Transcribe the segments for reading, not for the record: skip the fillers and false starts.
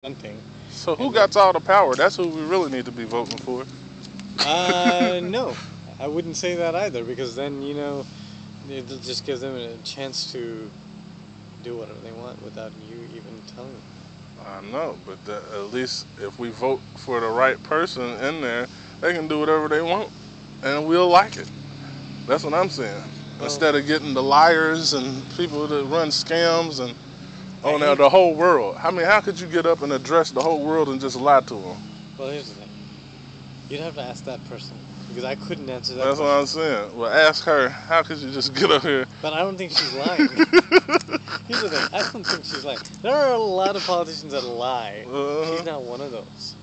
Something. So who And then, got all the power? That's who we really need to be voting for. no, I wouldn't say that either because then it just gives them a chance to do whatever they want without you even telling them. I know, but at least if we vote for the right person in there, they can do whatever they want, and we'll like it. That's what I'm saying. Well, Instead of getting the liars and people that run scams and I now hate. the whole world. I mean, how could you get up and address the whole world and just lie to them? Well, here's the thing. You'd have to ask that person because I couldn't answer that That's what I'm question. saying. Well, ask her. How could you just get up here? But I don't think she's lying. Here's the thing. I don't think she's lying. There are a lot of politicians that lie. She's uh-huh. not one of those.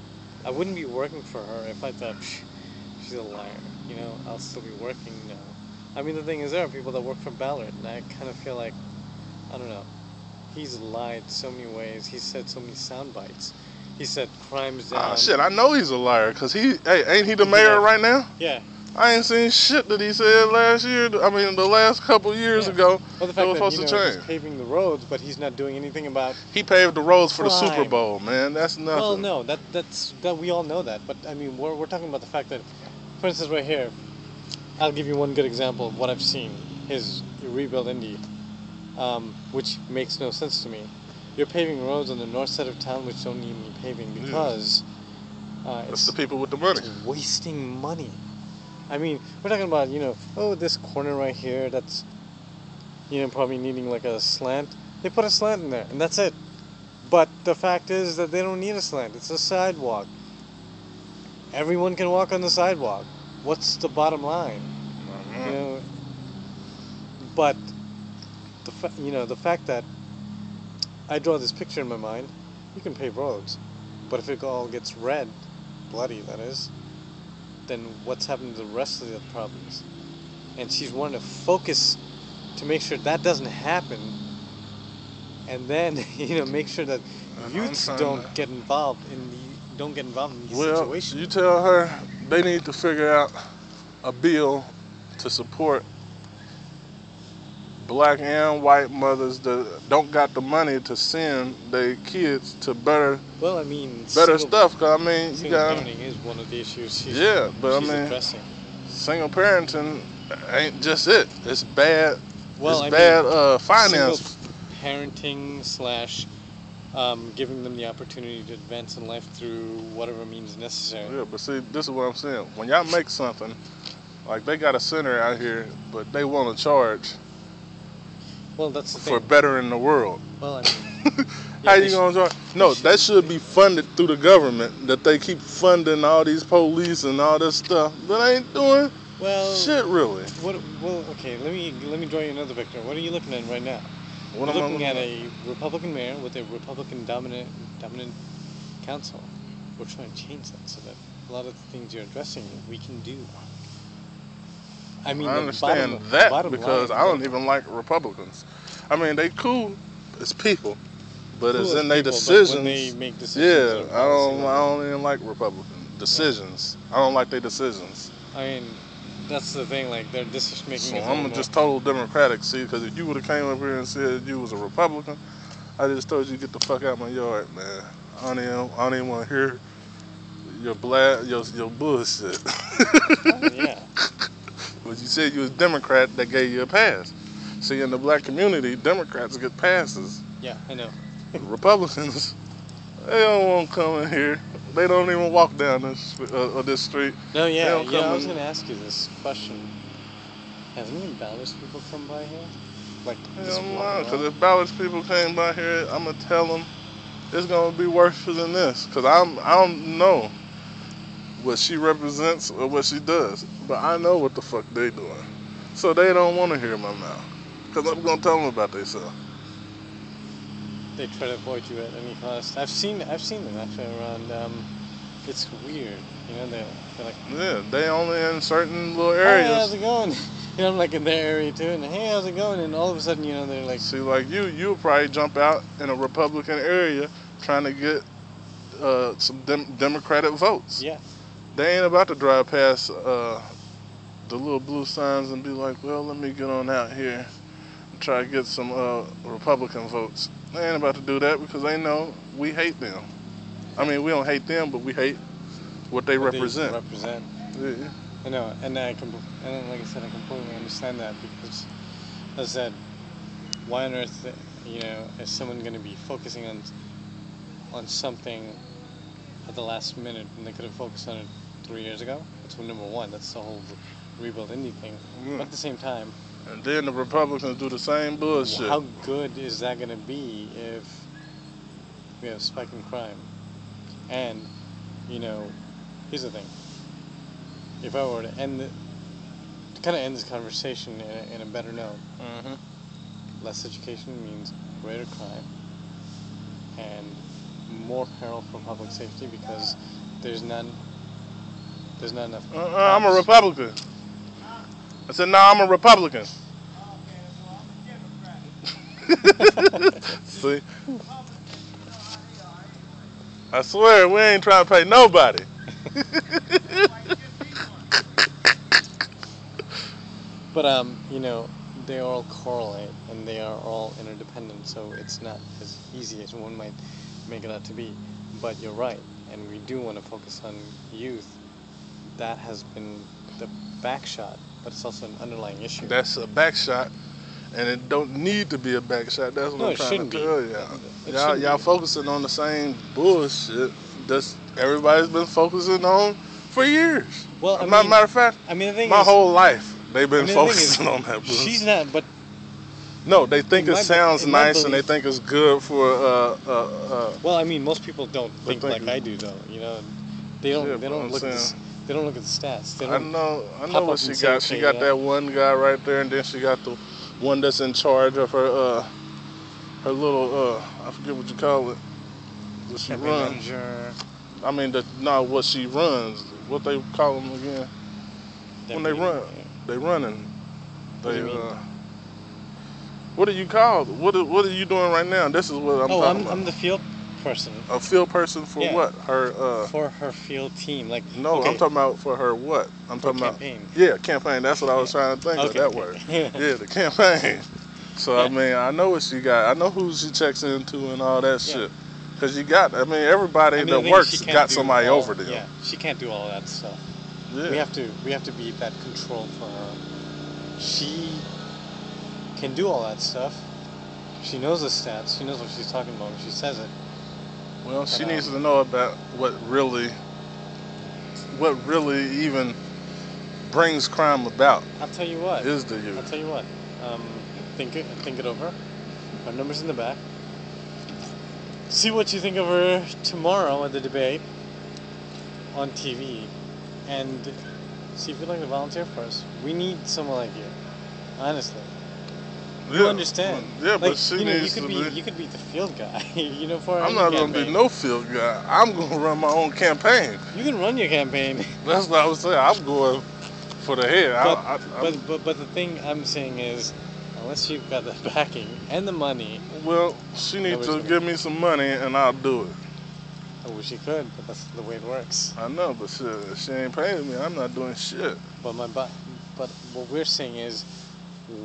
I wouldn't be working for her if I thought she's a liar. I'll still be working. No. I mean, the thing is, there are people that work for Ballard, and I kind of feel like, I don't know. He's lied so many ways. He's said so many sound bites. He said crimes Ah, down. shit, I know he's a liar, because ain't he the He did mayor have. right now? Yeah. I ain't seen shit that he said last year. I mean, the last couple years Yeah. ago, Well, the that fact was that supposed to he's change. paving the roads, but he's not doing anything about He paved the roads for the Super crime. Bowl, man. That's Well, nothing. no, that we all know that, but I mean, we're talking about the fact that, for instance, right here, I'll give you one good example of what I've seen. His rebuild Indy, which makes no sense to me. You're paving roads on the north side of town which don't need any paving Yeah, because that's the it's people with the money. wasting money. I mean, we're talking about this corner right here that's probably needing like a slant. They put a slant in there, and that's it. But the fact is that they don't need a slant. It's a sidewalk. Everyone can walk on the sidewalk. What's the bottom line? You Uh-huh. know, but the fact that I draw this picture in my mind, you can pave roads, but if it all gets red, bloody that is, then what's happened to the rest of the problems? And she's wanting to focus to make sure that doesn't happen, and then make sure that I'm youths trying to. don't get involved in these Well, you situations. tell her they need to figure out a bill to support black and white mothers that don't got the money to send their kids to Well, I mean, better stuff. Cause I mean, you single got parenting is one of the issues yeah, but I she's mean, addressing. single parenting ain't just it. It's bad. Well, It's I mean, bad single finance. parenting slash giving them the opportunity to advance in life through whatever means necessary. Yeah, but see, this is what I'm saying. When y'all make something like they got a center out here, but they want to charge Well, that's the for thing. bettering the world. Well, I mean, How yeah, you gonna charge? No, that should be funded through the government. That they keep funding all these police and all this stuff, but ain't doing well, shit really. okay. Let me draw you another picture. What are you looking at right now? What You're am I looking looking at at? a Republican mayor with a Republican dominant council. We're trying to change that so that a lot of the things you're addressing we can do. I mean, I the understand bottom that bottom because line I is that don't even like Republicans. I mean, they cool as people, but cool it's as in their people, but when they decisions. make decisions at Yeah, a policy I level, don't even like Republican yeah. decisions. I don't like their decisions. I mean, that's the thing. Like their decision making So is a little I'm more. just total Democratic. See, because if you would have came up here and said you was a Republican, I just told you get the fuck out of my yard, man. I don't even want to hear your bullshit. Oh yeah, But you said you was Democrat, that gave you a pass. See, in the black community, Democrats get passes. yeah, I know. Republicans, they don't want to come in here. They don't even walk down this street. No, They yeah, don't come I was in. gonna ask you this question. Has any Ballast people come by here? Like just Hell walk no, because around? if Ballard's people came by here, I'm gonna tell them it's gonna be worse than this. Because I don't know what she represents or what she does, but I know what the fuck they doing. So they don't want to hear my mouth. Because I'm gonna tell them about themselves. They try to avoid you at any cost. I've seen them actually around. It's weird, they're like, Yeah, they only in certain little "Hi, how's areas. it going?" I'm like in their area too, and hey, how's it going? And all of a sudden, they're like, See, like you'll probably jump out in a Republican area trying to get some Democratic votes. "Yeah, They ain't about to drive past the little blue signs and be like, well, let me get on out here and try to get some Republican votes. They ain't about to do that because they know we hate them. I mean, we don't hate them, but we hate what they what they represent. represent. Yeah. I know, and and then, like I said, I completely understand that because, as I said, why on earth, is someone going to be focusing on something at the last minute when they could have focused on it 3 years ago? That's number one. That's the whole rebuild indie thing. Yeah. But at the same time, And then the Republicans do the same bullshit. how good is that going to be if we have a spike in crime? And here's the thing: if I were to kind of end this conversation in a better note, Mm-hmm. less education means greater crime and more peril for public safety because there's none. There's not enough I'm a cops. Republican. I said, no, I'm a Republican. See? I swear, we ain't trying to pay nobody. But they all correlate and they are all interdependent, so it's not as easy as one might make it out to be. But you're right, and we do want to focus on youth. That has been the back shot, but it's also an underlying issue. That's a back shot, and it don't need to be a back shot. That's what No, I'm it trying shouldn't to be. tell y'all. It Y'all, shouldn't y'all be. focusing on the same bullshit that everybody's been focusing on for years. Well, Matter of fact, the thing my is, whole life they've been the thing is, focusing on that bullshit. she's not. But No, they think in it sounds my nice and they belief, think it's good for well, most people don't they think think like I do, though. They don't. shit, They but don't I'm look at saying They don't look at the stats. They I don't know pop what up she and say, got. She okay, got that one guy right there, and then she got the one that's in charge of her little I forget what you call it. What she campaign runs. manager, I mean, not what she runs. What they call them again? When they deputy. run, they running. What do They you mean? what do you call it? What are you doing right now? This is what I'm Oh, talking about. I'm the field person. A field person for Yeah, what? Her for her field team. Like, no, I'm okay, talking about for her what? I'm for talking about campaign. yeah, campaign. That's what I was Yeah. trying to think of Okay. that word. Okay. Yeah, the campaign. So I Yeah. mean, I know what she got. I know who she checks into and all that Yeah. shit. Cause everybody The that thing is, she works can't got do somebody all. over them. Yeah, she can't do all of that stuff. Yeah. We have to be that control for her. She can do all that stuff. She knows the stats. She knows what she's talking about when she says it. Well, But she needs to know about what really even brings crime about I'll tell you what. is the I'll youth. tell you what. Think it over. Our numbers in the back. See what you think of her tomorrow at the debate on TV, and see if you'd like to volunteer for us. We need someone like you. Honestly, you Yeah, understand. yeah, Like, but she needs to be. you could be the field guy. For I'm any not gonna be campaign. no field guy. I'm gonna run my own campaign. You can run your campaign. That's what I was saying. I'm going for the head. But I'm, but the thing I'm saying is, unless you've got the backing and the money, well, she needs nobody's to gonna. give me some money and I'll do it. I wish you could, but that's the way it works. I know, but shit, if she ain't paying me, I'm not doing shit. But but what we're saying is,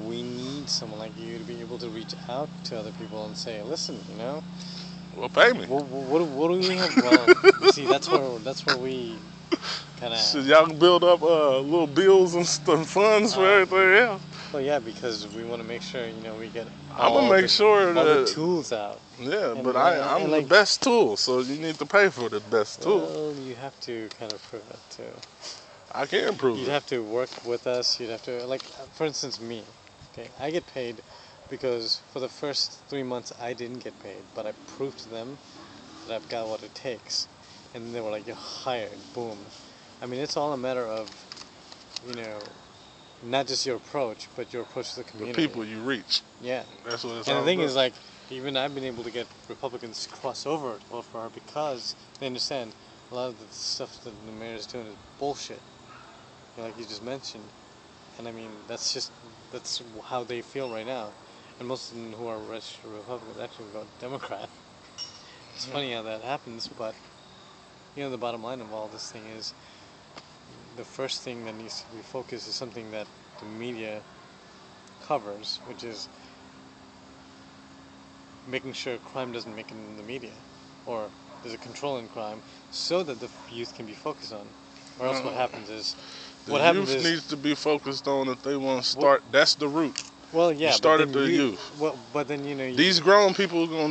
we need someone like you to be able to reach out to other people and say, listen, Well, pay me. what do we have? Well, see, that's where we kind Shit, of. y'all can build up little bills and stuff, funds for everything else. Well, yeah, because we want to make sure we get I'm gonna make sure all the that. tools out. Yeah, And, but I'm and the like, best tool, so you need to pay for the best tool. well, you have to kind of prove it too. I can prove You'd it. have to work with us. You'd have to, like, for instance, me. Okay, I get paid because for the first 3 months I didn't get paid, but I proved to them that I've got what it takes, and they were like, "You're hired." Boom. It's all a matter of, you know, not just your approach, but your approach to the The community. people you reach. Yeah. That's what it's And all the thing about. is, like, even I've been able to get Republicans to cross over to vote for her because they understand a lot of the stuff that the mayor is doing is bullshit. Like you just mentioned. And that's how they feel right now. And most of them who are registered Republicans actually vote Democrat. It's funny how that happens, but the bottom line of all this thing is the first thing that needs to be focused is something that the media covers, which is making sure crime doesn't make it in the media, or there's a control in crime, so that the youth can be focused on. Or else, what Uh, happens is, the youth needs to be focused on if they want to well, start. That's the root. well, You yeah, but start at then the youth. but then These grown people are gonna